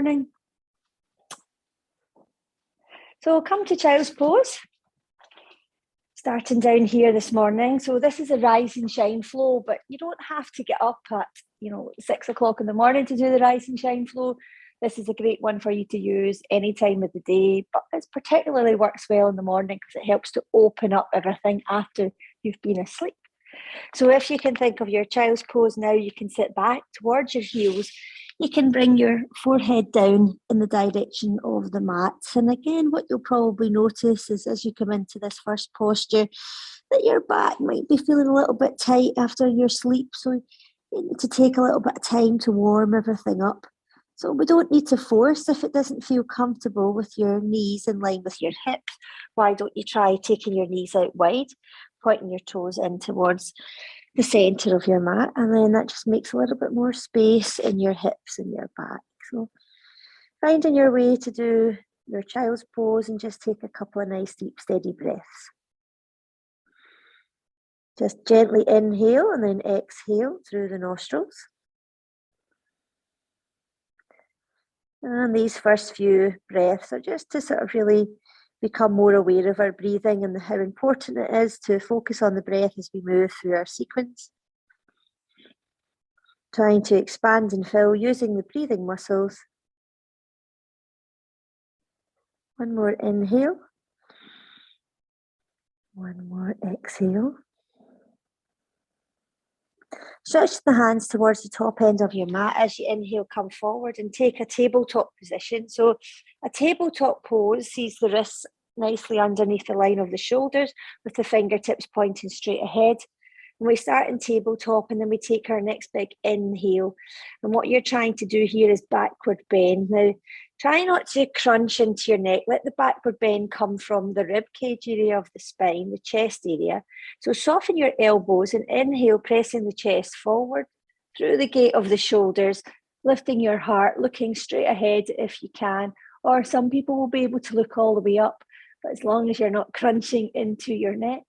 morning. So come to child's pose. Starting down here this morning. So this is a rise and shine flow, but you don't have to get up at 6 o'clock in the morning to do the rise and shine flow. This is a great one for you to use any time of the day, but it particularly works well in the morning because it helps to open up everything after you've been asleep. So if you can think of your child's pose now, you can sit back towards your heels. You can bring your forehead down in the direction of the mat. And again, what you'll probably notice is as you come into this first posture, that your back might be feeling a little bit tight after your sleep. So you need to take a little bit of time to warm everything up. So we don't need to force if it doesn't feel comfortable with your knees in line with your hips. Why don't you try taking your knees out wide, pointing your toes in towards the centre of your mat, and then that just makes a little bit more space in your hips and your back. So finding your way to do your child's pose and just take a couple of nice deep steady breaths. Just gently inhale and then exhale through the nostrils. And these first few breaths are just to sort of really become more aware of our breathing and how important it is to focus on the breath as we move through our sequence. Trying to expand and fill using the breathing muscles. One more inhale. One more exhale. Stretch the hands towards the top end of your mat. As you inhale, come forward and take a tabletop position. So a tabletop pose sees the wrists nicely underneath the line of the shoulders with the fingertips pointing straight ahead. And we start in tabletop and then we take our next big inhale. And what you're trying to do here is backward bend. Now, try not to crunch into your neck. Let the backward bend come from the rib cage area of the spine, the chest area. So soften your elbows and inhale, pressing the chest forward through the gate of the shoulders, lifting your heart, looking straight ahead if you can. Or some people will be able to look all the way up, but as long as you're not crunching into your neck.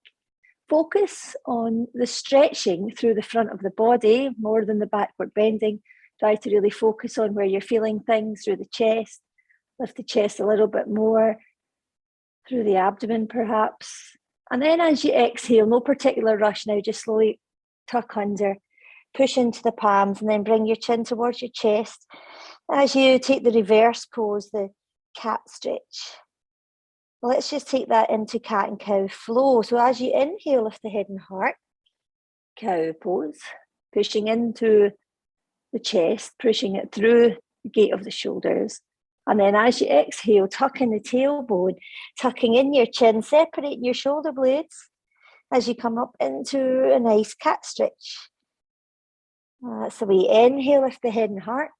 Focus on the stretching through the front of the body more than the backward bending. Try to really focus on where you're feeling things through the chest. Lift the chest a little bit more through the abdomen perhaps. And then as you exhale, no particular rush now, just slowly tuck under, push into the palms and then bring your chin towards your chest. As you take the reverse pose, the cat stretch. Let's just take that into cat and cow flow. So as you inhale, lift the head and heart, cow pose, pushing into the chest, pushing it through the gate of the shoulders. And then as you exhale, tuck in the tailbone, tucking in your chin, separating your shoulder blades as you come up into a nice cat stretch. That's the way. Inhale, lift the head and heart.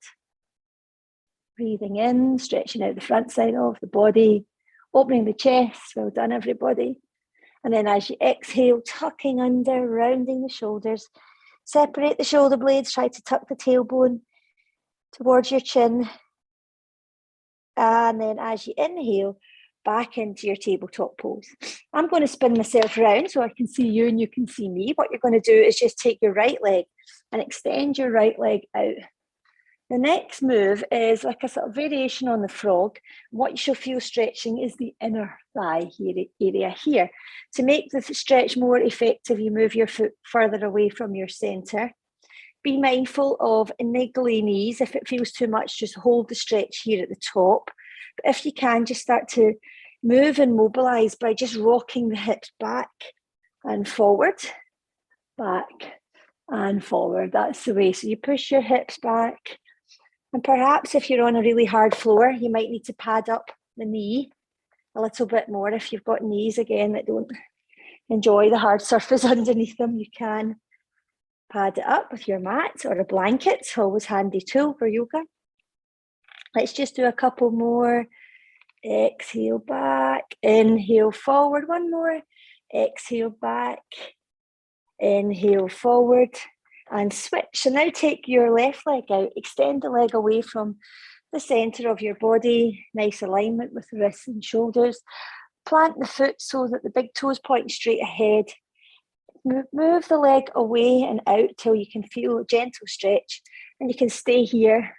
Breathing in, stretching out the front side of the body, opening the chest. Well done, everybody. And then as you exhale, tucking under, rounding the shoulders. Separate the shoulder blades, try to tuck the tailbone towards your chin. And then as you inhale, back into your tabletop pose. I'm going to spin myself around so I can see you and you can see me. What you're going to do is just take your right leg and extend your right leg out. The next move is like a sort of variation on the frog. What you shall feel stretching is the inner thigh area here. To make the stretch more effective, you move your foot further away from your centre. Be mindful of niggly knees. If it feels too much, just hold the stretch here at the top. But if you can, just start to move and mobilise by just rocking the hips back and forward, back and forward. That's the way. So you push your hips back. And perhaps if you're on a really hard floor, you might need to pad up the knee a little bit more. If you've got knees, again, that don't enjoy the hard surface underneath them, you can pad it up with your mat or a blanket. It's always a handy tool for yoga. Let's just do a couple more. Exhale back, inhale forward. One more. Exhale back, inhale forward. And switch. So now take your left leg out, extend the leg away from the centre of your body, nice alignment with the wrists and shoulders. Plant the foot so that the big toes point straight ahead. Move the leg away and out till you can feel a gentle stretch, and you can stay here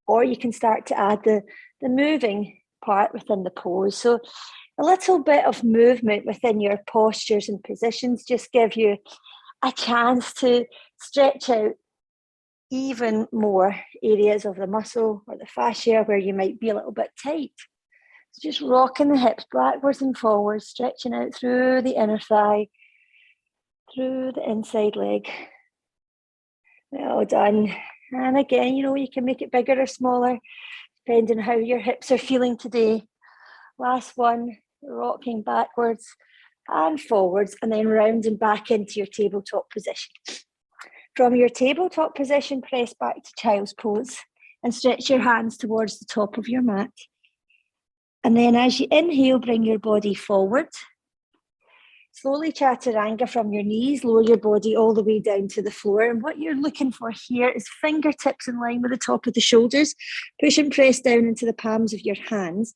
or you can start to add the moving part within the pose. So a little bit of movement within your postures and positions just give you a chance to stretch out even more areas of the muscle or the fascia where you might be a little bit tight. So just rocking the hips backwards and forwards, stretching out through the inner thigh, through the inside leg. Well done. And again, you can make it bigger or smaller, depending on how your hips are feeling today. Last one, rocking backwards and forwards, and then rounding back into your tabletop position. From your tabletop position, press back to child's pose and stretch your hands towards the top of your mat. And then as you inhale, bring your body forward. Slowly chaturanga from your knees, lower your body all the way down to the floor. And what you're looking for here is fingertips in line with the top of the shoulders. Push and press down into the palms of your hands.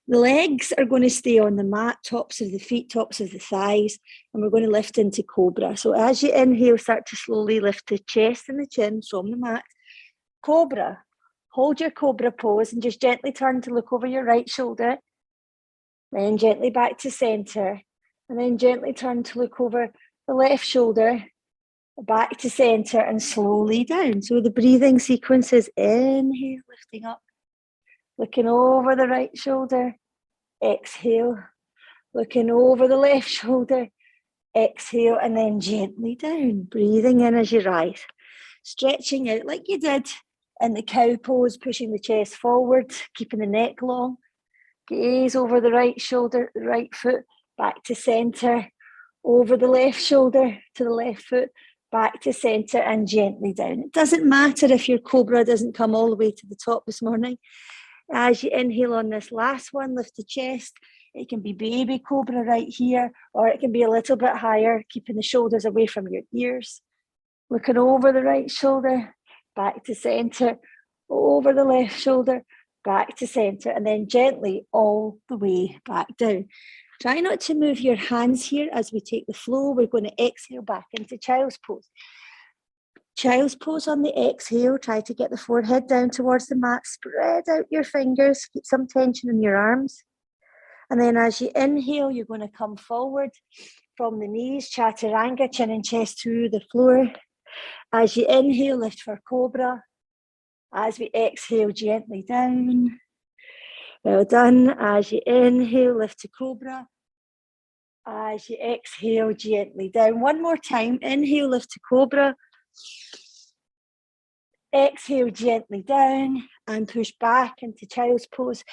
The legs are going to stay on the mat, tops of the feet, tops of the thighs, and we're going to lift into cobra. So as you inhale, start to slowly lift the chest and the chin from the mat. Cobra. Hold your cobra pose and just gently turn to look over your right shoulder. Then gently back to center. And then gently turn to look over the left shoulder, back to center, and slowly down. So the breathing sequence is inhale, lifting up. Looking over the right shoulder, exhale. Looking over the left shoulder, exhale, and then gently down. Breathing in as you rise. Stretching out like you did in the cow pose, pushing the chest forward, keeping the neck long. Gaze over the right shoulder, the right foot, back to center. Over the left shoulder to the left foot, back to center, and gently down. It doesn't matter if your cobra doesn't come all the way to the top this morning. As you inhale on this last one, lift the chest. It can be baby cobra right here, or it can be a little bit higher, keeping the shoulders away from your ears. Looking over the right shoulder, back to center, over the left shoulder, back to center, and then gently all the way back down. Try not to move your hands here as we take the flow. We're going to exhale back into child's pose. Child's pose on the exhale. Try to get the forehead down towards the mat. Spread out your fingers. Keep some tension in your arms. And then as you inhale, you're going to come forward from the knees. Chaturanga, chin and chest to the floor. As you inhale, lift for cobra. As we exhale, gently down. Well done. As you inhale, lift to cobra. As you exhale, gently down. One more time. Inhale, lift to cobra. Exhale gently down and push back into child's pose,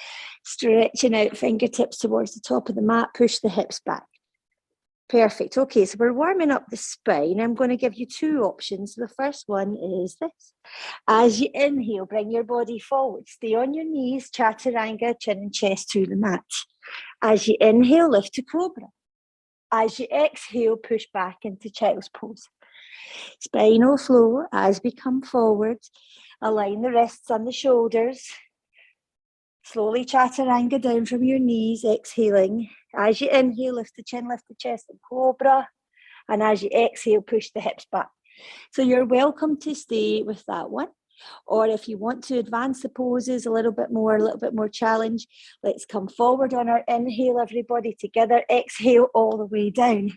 stretching out fingertips towards the top of the mat, push the hips back. Perfect. Okay, so we're warming up the spine. I'm going to give you two options. The first one is this. As you inhale, bring your body forward. Stay on your knees, chaturanga, chin and chest to the mat. As you inhale, lift to cobra. As you exhale, push back into child's pose. Spinal flow as we come forward. Align the wrists and the shoulders. Slowly chaturanga down from your knees, exhaling. As you inhale, lift the chin, lift the chest and cobra. And as you exhale, push the hips back. So you're welcome to stay with that one. Or if you want to advance the poses a little bit more challenge, let's come forward on our inhale, everybody together. Exhale all the way down.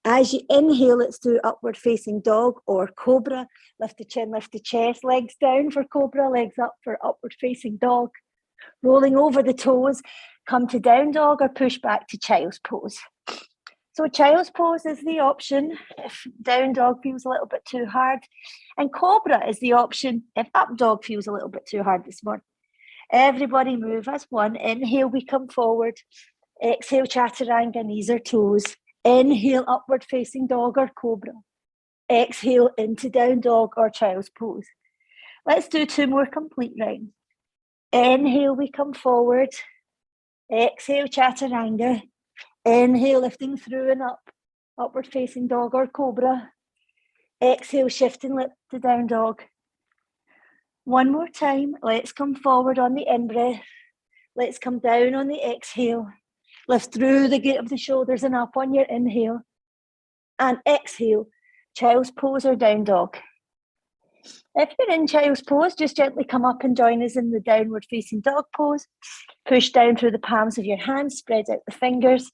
As you inhale, let's do upward facing dog or cobra. Lift the chin, lift the chest, legs down for cobra, legs up for upward facing dog. Rolling over the toes, come to down dog or push back to child's pose. So child's pose is the option if down dog feels a little bit too hard. And cobra is the option if up dog feels a little bit too hard this morning. Everybody move as one. Inhale, we come forward. Exhale, chaturanga, knees or toes. Inhale, upward facing dog or cobra. Exhale into down dog or child's pose. Let's do two more complete rounds. Inhale, we come forward. Exhale, chaturanga. Inhale, lifting through and up. Upward facing dog or cobra. Exhale, shifting lift to down dog. One more time. Let's come forward on the in-breath. Let's come down on the exhale. Lift through the gate of the shoulders and up on your inhale. And exhale, child's pose or down dog. If you're in child's pose, just gently come up and join us in the downward facing dog pose. Push down through the palms of your hands, spread out the fingers.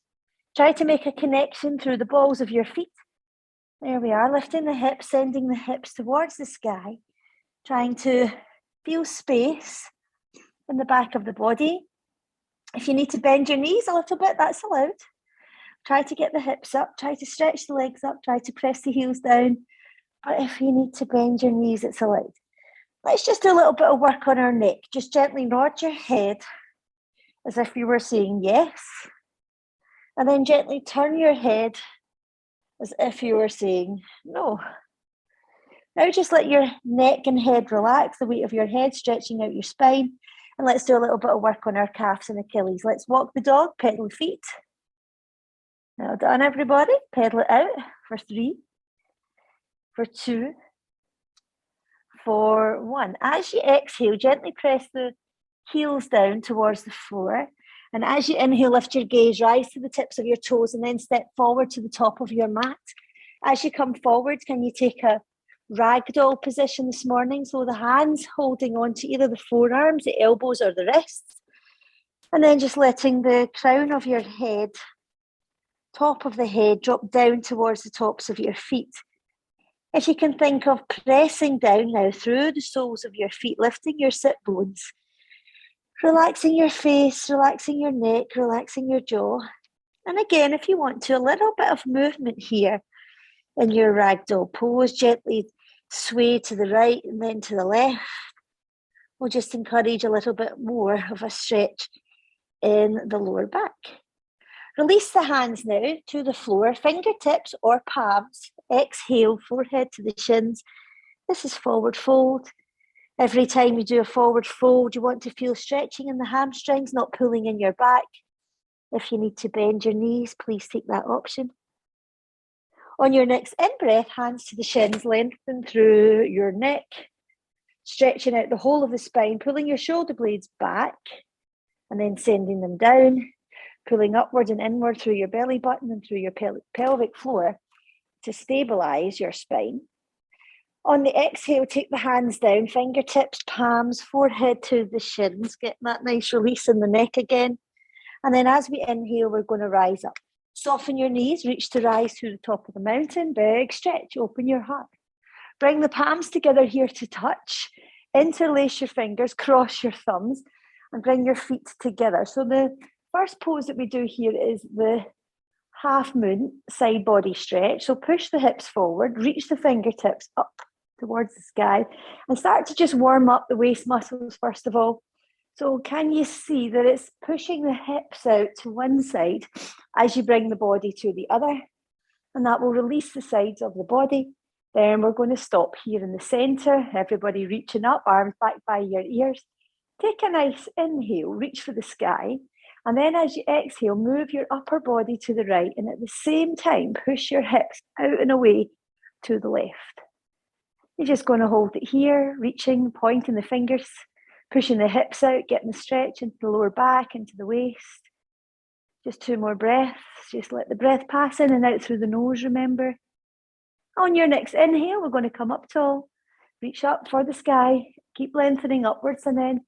Try to make a connection through the balls of your feet. There we are, lifting the hips, sending the hips towards the sky, trying to feel space in the back of the body. If you need to bend your knees a little bit, that's allowed. Try to get the hips up, try to stretch the legs up, try to press the heels down. But if you need to bend your knees, it's allowed. Let's just do a little bit of work on our neck. Just gently nod your head as if you were saying yes. And then gently turn your head as if you were saying no. Now just let your neck and head relax, the weight of your head stretching out your spine. And let's do a little bit of work on our calves and Achilles. Let's walk the dog, pedal the feet. Well done, everybody. Pedal it out for 3, for 2, for 1. As you exhale, gently press the heels down towards the floor. And as you inhale, lift your gaze, rise to the tips of your toes, and then step forward to the top of your mat. As you come forward, can you take a ragdoll position this morning? So the hands holding on to either the forearms, the elbows, or the wrists. And then just letting the crown of your head, top of the head, drop down towards the tops of your feet. If you can think of pressing down now through the soles of your feet, lifting your sit bones, relaxing your face, relaxing your neck, relaxing your jaw. And again, if you want to, a little bit of movement here in your ragdoll pose, gently sway to the right and then to the left. We'll just encourage a little bit more of a stretch in the lower back. Release the hands now to the floor, fingertips or palms. Exhale, forehead to the shins. This is forward fold. Every time you do a forward fold, you want to feel stretching in the hamstrings, not pulling in your back. If you need to bend your knees, please take that option. On your next in-breath, hands to the shins, lengthen through your neck, stretching out the whole of the spine, pulling your shoulder blades back, and then sending them down, pulling upward and inward through your belly button and through your pelvic floor to stabilize your spine. On the exhale, take the hands down, fingertips, palms, forehead to the shins. Get that nice release in the neck again. And then as we inhale, we're going to rise up. Soften your knees, reach to rise to the top of the mountain. Big stretch, open your heart. Bring the palms together here to touch. Interlace your fingers, cross your thumbs, and bring your feet together. So the first pose that we do here is the half moon side body stretch. So push the hips forward, reach the fingertips up towards the sky, and start to just warm up the waist muscles first of all. So can you see that it's pushing the hips out to one side as you bring the body to the other? And that will release the sides of the body. Then we're going to stop here in the center. Everybody reaching up, arms back by your ears. Take a nice inhale, reach for the sky. And then as you exhale, move your upper body to the right. And at the same time, push your hips out and away to the left. You're just going to hold it here, reaching, pointing the fingers, pushing the hips out, getting the stretch into the lower back, into the waist. Just 2 more breaths. Just let the breath pass in and out through the nose, remember. On your next inhale, we're going to come up tall, reach up for the sky, keep lengthening upwards, and then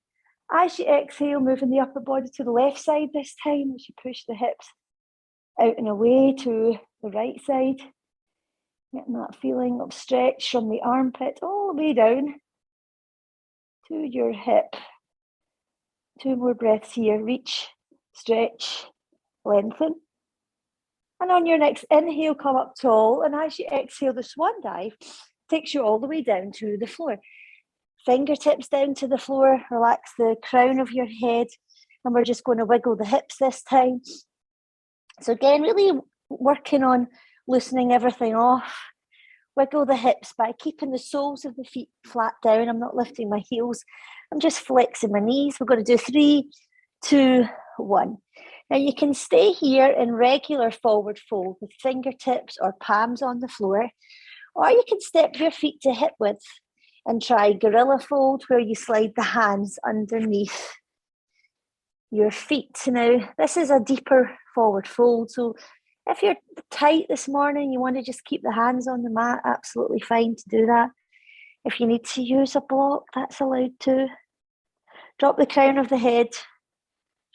as you exhale, moving the upper body to the left side this time as you push the hips out and away to the right side. Getting that feeling of stretch from the armpit all the way down to your hip. 2 more breaths here. Reach, stretch, lengthen. And on your next inhale, come up tall. And as you exhale, the swan dive takes you all the way down to the floor. Fingertips down to the floor. Relax the crown of your head. And we're just going to wiggle the hips this time. So again, really working on loosening everything off. Wiggle the hips by keeping the soles of the feet flat down. I'm not lifting my heels. I'm just flexing my knees. We're going to do 3, 2, 1. Now you can stay here in regular forward fold with fingertips or palms on the floor, or you can step your feet to hip width and try gorilla fold where you slide the hands underneath your feet. Now this is a deeper forward fold, so if you're tight this morning, you want to just keep the hands on the mat, absolutely fine to do that. If you need to use a block, that's allowed too. Drop the crown of the head.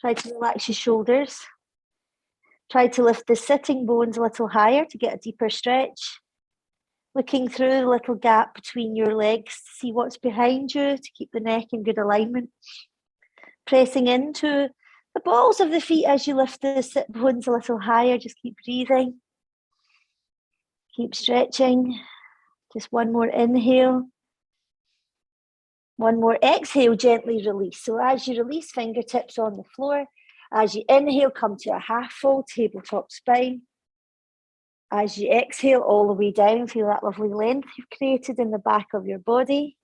Try to relax your shoulders. Try to lift the sitting bones a little higher to get a deeper stretch. Looking through the little gap between your legs to see what's behind you to keep the neck in good alignment. Pressing into the balls of the feet as you lift the sit bones a little higher. Just keep breathing. Keep stretching. Just one more inhale. One more exhale, gently release. So as you release, fingertips on the floor. As you inhale, come to a half fold, tabletop spine. As you exhale all the way down, feel that lovely length you've created in the back of your body.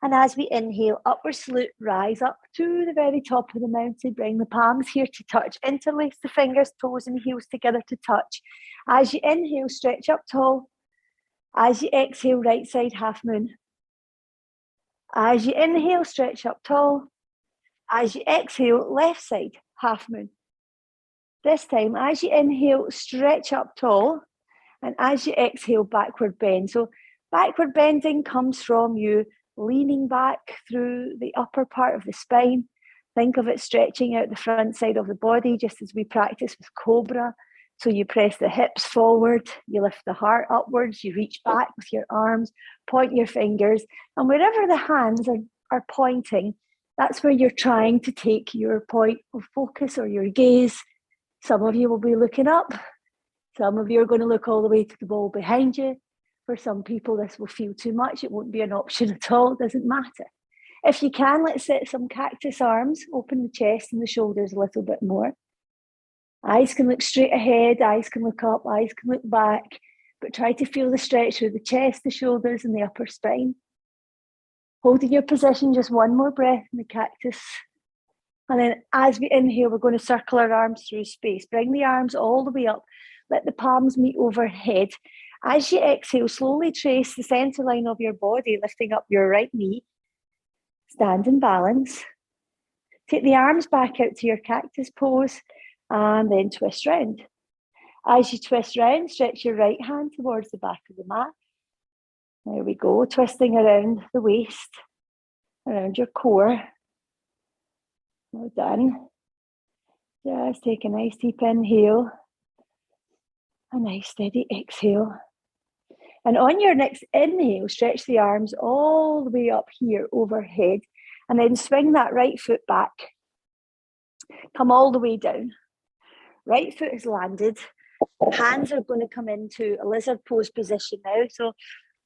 And as we inhale, upward salute, rise up to the very top of the mountain. Bring the palms here to touch. Interlace the fingers, toes and heels together to touch. As you inhale, stretch up tall. As you exhale, right side half moon. As you inhale, stretch up tall. As you exhale, left side half moon. This time, as you inhale, stretch up tall. And as you exhale, backward bend. So backward bending comes from you leaning back through the upper part of the spine. Think of it stretching out the front side of the body, just as we practice with Cobra. So you press the hips forward, you lift the heart upwards, you reach back with your arms, point your fingers, and wherever the hands are pointing, that's where you're trying to take your point of focus or your gaze. Some of you will be looking up. Some of you are going to look all the way to the wall behind you. For some people, this will feel too much. It won't be an option at all. It doesn't matter. If you can, let's set some cactus arms. Open the chest and the shoulders a little bit more. Eyes can look straight ahead. Eyes can look up. Eyes can look back. But try to feel the stretch through the chest, the shoulders, and the upper spine. Holding your position, just one more breath in the cactus. And then as we inhale, we're going to circle our arms through space. Bring the arms all the way up. Let the palms meet overhead. As you exhale, slowly trace the center line of your body, lifting up your right knee. Stand in balance. Take the arms back out to your cactus pose and then twist round. As you twist round, stretch your right hand towards the back of the mat. There we go, twisting around the waist, around your core. Well done. Just take a nice deep inhale. A nice steady exhale. And on your next inhale, stretch the arms all the way up here overhead and then swing that right foot back. Come all the way down. Right foot has landed. Hands are going to come into a lizard pose position now. So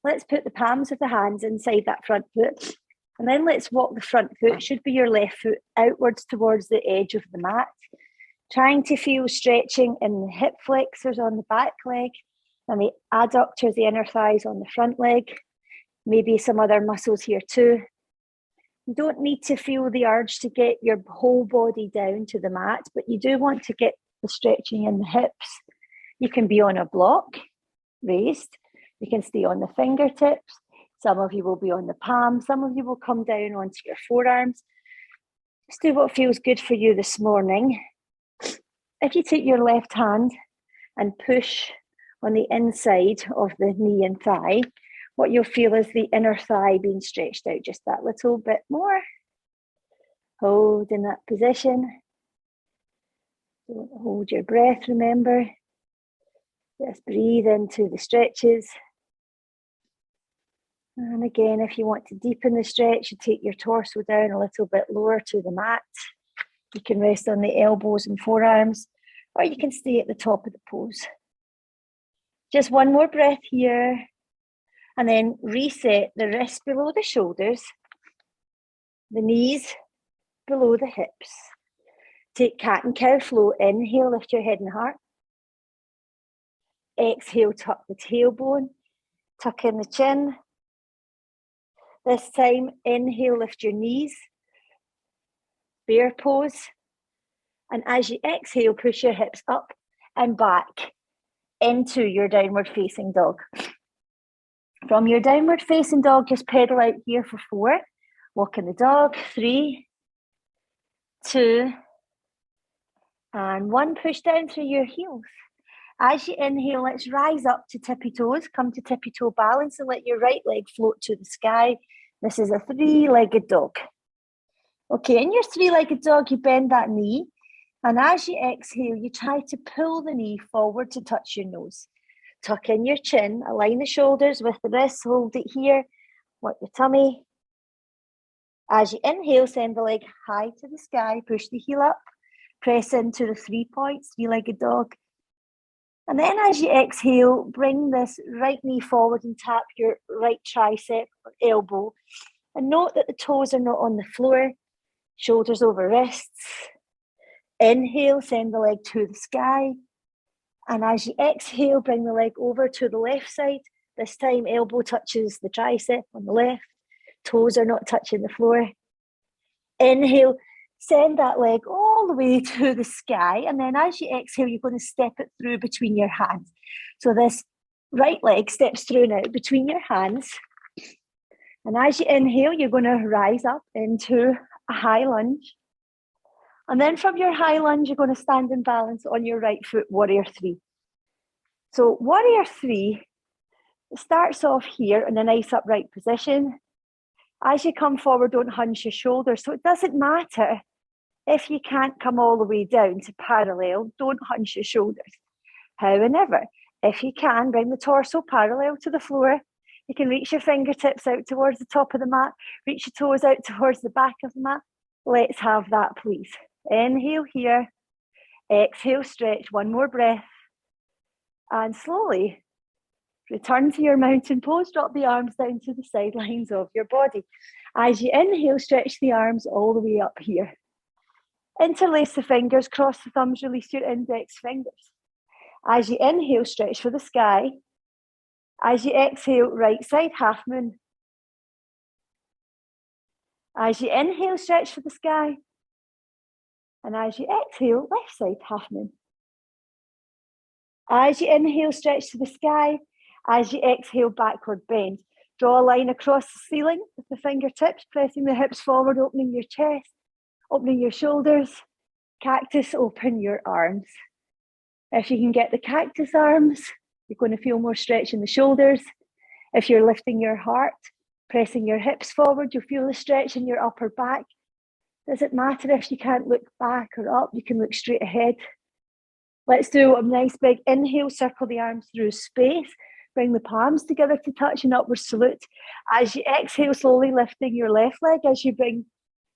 let's put the palms of the hands inside that front foot. And then let's walk the front foot, should be your left foot, outwards towards the edge of the mat. Trying to feel stretching in the hip flexors on the back leg and the adductors, the inner thighs on the front leg. Maybe some other muscles here too. You don't need to feel the urge to get your whole body down to the mat, but you do want to get the stretching in the hips. You can be on a block, raised. You can stay on the fingertips. Some of you will be on the palms. Some of you will come down onto your forearms. Just do what feels good for you this morning. If you take your left hand and push on the inside of the knee and thigh, what you'll feel is the inner thigh being stretched out just that little bit more. Hold in that position. Don't hold your breath, remember. Just breathe into the stretches. And again, if you want to deepen the stretch, you take your torso down a little bit lower to the mat. You can rest on the elbows and forearms, or you can stay at the top of the pose. Just one more breath here, and then reset the wrists below the shoulders, the knees below the hips. Take cat and cow flow. Inhale, lift your head and heart. Exhale, tuck the tailbone, tuck in the chin. This time, inhale, lift your knees, bear pose. And as you exhale, push your hips up and back into your downward facing dog. From your downward facing dog, just pedal out here for 4. Walking the dog, 3, 2, and 1. Push down through your heels. As you inhale, let's rise up to tippy toes. Come to tippy toe balance and let your right leg float to the sky. This is a three-legged dog. Okay, in your three-legged dog, you bend that knee. And as you exhale, you try to pull the knee forward to touch your nose. Tuck in your chin, align the shoulders with the wrists, hold it here, work your tummy. As you inhale, send the leg high to the sky, push the heel up, press into the 3 points, three-legged dog. And then as you exhale, bring this right knee forward and tap your right tricep or elbow. And note that the toes are not on the floor, shoulders over wrists. Inhale, send the leg to the sky. And as you exhale, bring the leg over to the left side. This time, elbow touches the tricep on the left. Toes are not touching the floor. Inhale, send that leg all the way to the sky. And then as you exhale, you're going to step it through between your hands. So this right leg steps through now between your hands. And as you inhale, you're going to rise up into a high lunge. And then from your high lunge, you're going to stand in balance on your right foot, warrior three. So warrior three starts off here in a nice upright position. As you come forward, don't hunch your shoulders. So it doesn't matter if you can't come all the way down to parallel, don't hunch your shoulders. However, if you can, bring the torso parallel to the floor. You can reach your fingertips out towards the top of the mat, reach your toes out towards the back of the mat. Let's have that, please. Inhale here, exhale, stretch, one more breath. And slowly return to your mountain pose, drop the arms down to the sidelines of your body. As you inhale, stretch the arms all the way up here. Interlace the fingers, cross the thumbs, release your index fingers. As you inhale, stretch for the sky. As you exhale, right side half moon. As you inhale, stretch for the sky. And as you exhale, left side half moon. As you inhale, stretch to the sky. As you exhale, backward bend. Draw a line across the ceiling with the fingertips, pressing the hips forward, opening your chest, opening your shoulders. Cactus, open your arms. If you can get the cactus arms, you're going to feel more stretch in the shoulders. If you're lifting your heart, pressing your hips forward, you'll feel the stretch in your upper back. Doesn't matter if you can't look back or up, you can look straight ahead. Let's do a nice big inhale, circle the arms through space, bring the palms together to touch an upward salute. As you exhale, slowly lifting your left leg as you bring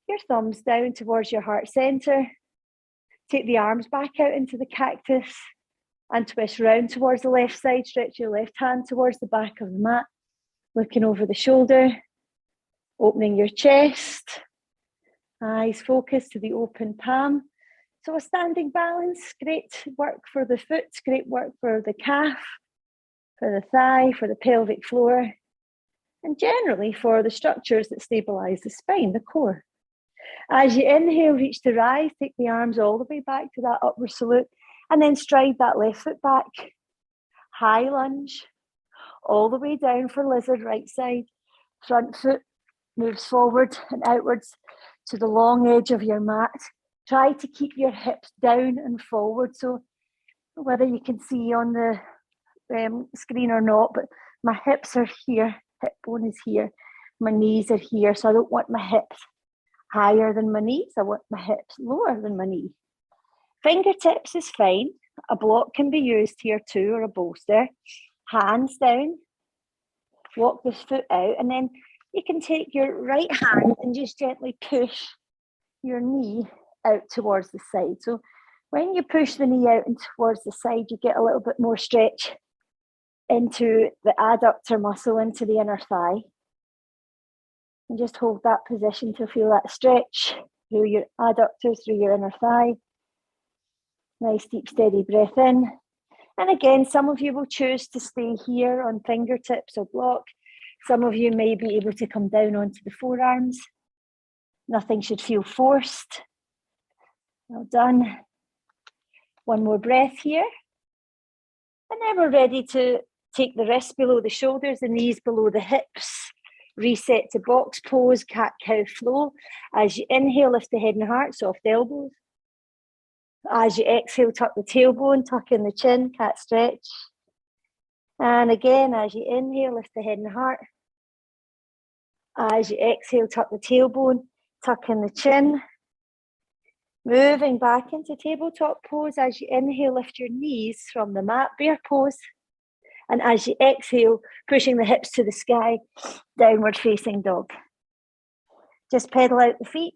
your thumbs down towards your heart center. Take the arms back out into the cactus and twist round towards the left side. Stretch your left hand towards the back of the mat, looking over the shoulder, opening your chest. Eyes focus to the open palm. So a standing balance, great work for the foot, great work for the calf, for the thigh, for the pelvic floor, and generally for the structures that stabilize the spine, the core. As you inhale, reach to rise, take the arms all the way back to that upward salute, and then stride that left foot back. High lunge, all the way down for lizard, right side. Front foot moves forward and outwards to the long edge of your mat. Try to keep your hips down and forward. So whether you can see on the screen or not, but my hips are here, hip bone is here, my knees are here. So I don't want my hips higher than my knees. I want my hips lower than my knee. Fingertips is fine. A block can be used here too, or a bolster. Hands down. Walk the foot out, and then you can take your right hand and just gently push your knee out towards the side. So when you push the knee out and towards the side, you get a little bit more stretch into the adductor muscle, into the inner thigh. And just hold that position to feel that stretch through your adductors, through your inner thigh. Nice deep steady breath in. And again, some of you will choose to stay here on fingertips or block. Some of you may be able to come down onto the forearms. Nothing should feel forced. Well done. One more breath here. And then we're ready to take the wrists below the shoulders, the knees below the hips. Reset to box pose, cat-cow flow. As you inhale, lift the head and heart, soft elbows. As you exhale, tuck the tailbone, tuck in the chin, cat stretch. And again, as you inhale, lift the head and heart. As you exhale, tuck the tailbone, tuck in the chin. Moving back into tabletop pose. As you inhale, lift your knees from the mat, bear pose. And as you exhale, pushing the hips to the sky, downward facing dog. Just pedal out the feet.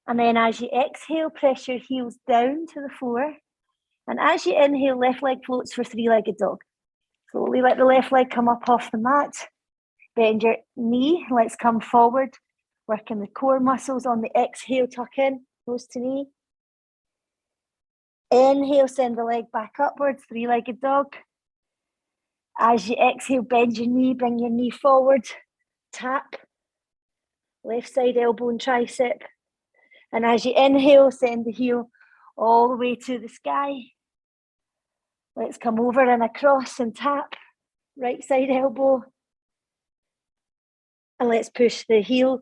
And then as you exhale, press your heels down to the floor. And as you inhale, left leg floats for three-legged dog. Slowly let the left leg come up off the mat. Bend your knee, let's come forward. Working the core muscles on the exhale, tuck in, nose to knee. Inhale, send the leg back upwards, three-legged dog. As you exhale, bend your knee, bring your knee forward. Tap. Left side elbow and tricep. And as you inhale, send the heel all the way to the sky. Let's come over and across and tap. Right side elbow. And let's push the heel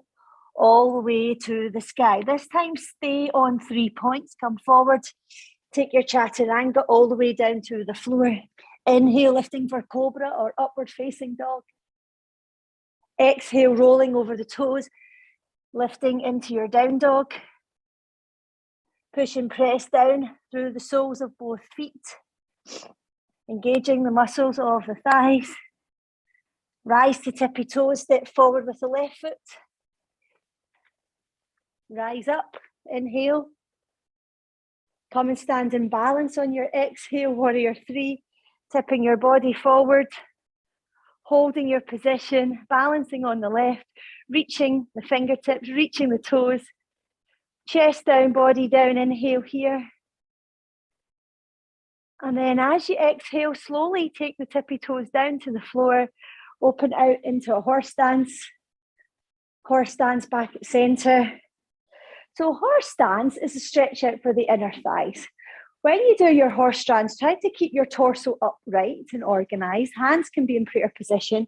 all the way to the sky. This time, stay on 3 points. Come forward. Take your chaturanga all the way down to the floor. Inhale, lifting for cobra or upward facing dog. Exhale, rolling over the toes. Lifting into your down dog. Push and press down through the soles of both feet. Engaging the muscles of the thighs. Rise to tippy toes, step forward with the left foot. Rise up, inhale. Come and stand in balance on your exhale, warrior three. Tipping your body forward. Holding your position, balancing on the left. Reaching the fingertips, reaching the toes. Chest down, body down, inhale here. And then as you exhale, slowly take the tippy toes down to the floor. Open out into a horse stance. Horse stance back at center. So horse stance is a stretch out for the inner thighs. When you do your horse stance, try to keep your torso upright and organized. Hands can be in prayer position.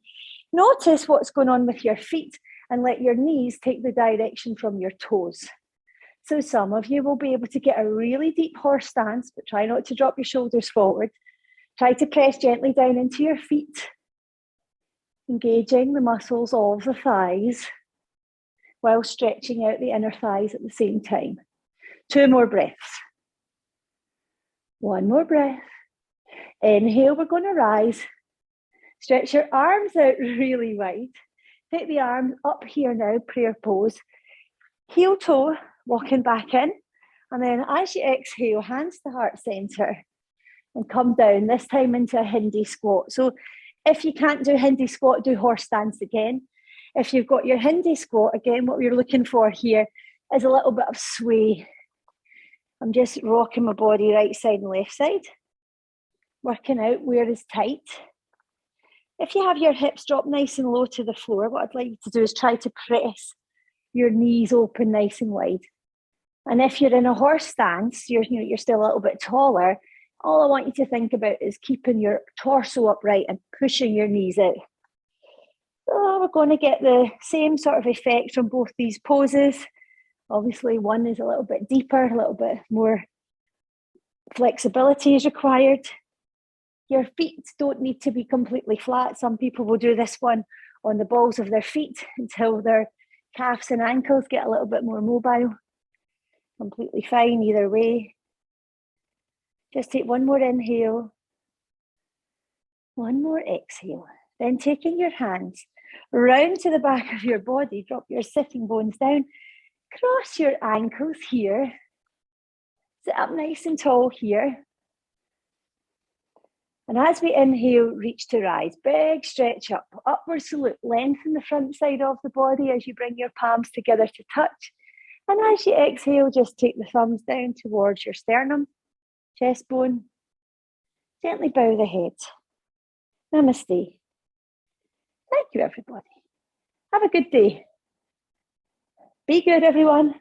Notice what's going on with your feet and let your knees take the direction from your toes. So some of you will be able to get a really deep horse stance, but try not to drop your shoulders forward. Try to press gently down into your feet, engaging the muscles of the thighs while stretching out the inner thighs at the same time. 2 more breaths. 1 more breath. Inhale, we're going to rise. Stretch your arms out really wide. Take the arms up here now, prayer pose. Heel toe, walking back in. And then as you exhale, hands to heart center. And come down, this time into a Hindi squat. So if you can't do Hindi squat, do horse stance again. If you've got your Hindi squat, again, what we're looking for here is a little bit of sway. I'm just rocking my body right side and left side. Working out where is tight. If you have your hips drop nice and low to the floor, what I'd like you to do is try to press your knees open nice and wide. And if you're in a horse stance, you're still a little bit taller, all I want you to think about is keeping your torso upright and pushing your knees out. So we're going to get the same sort of effect from both these poses. Obviously, one is a little bit deeper, a little bit more flexibility is required. Your feet don't need to be completely flat. Some people will do this one on the balls of their feet until their calves and ankles get a little bit more mobile. Completely fine either way. Just take 1 more inhale, 1 more exhale. Then taking your hands round to the back of your body, drop your sitting bones down, cross your ankles here, sit up nice and tall here. And as we inhale, reach to rise, big stretch up, upward salute, lengthen the front side of the body as you bring your palms together to touch. And as you exhale, just take the thumbs down towards your sternum, chest bone. Gently bow the head. Namaste. Thank you, everybody. Have a good day. Be good, everyone.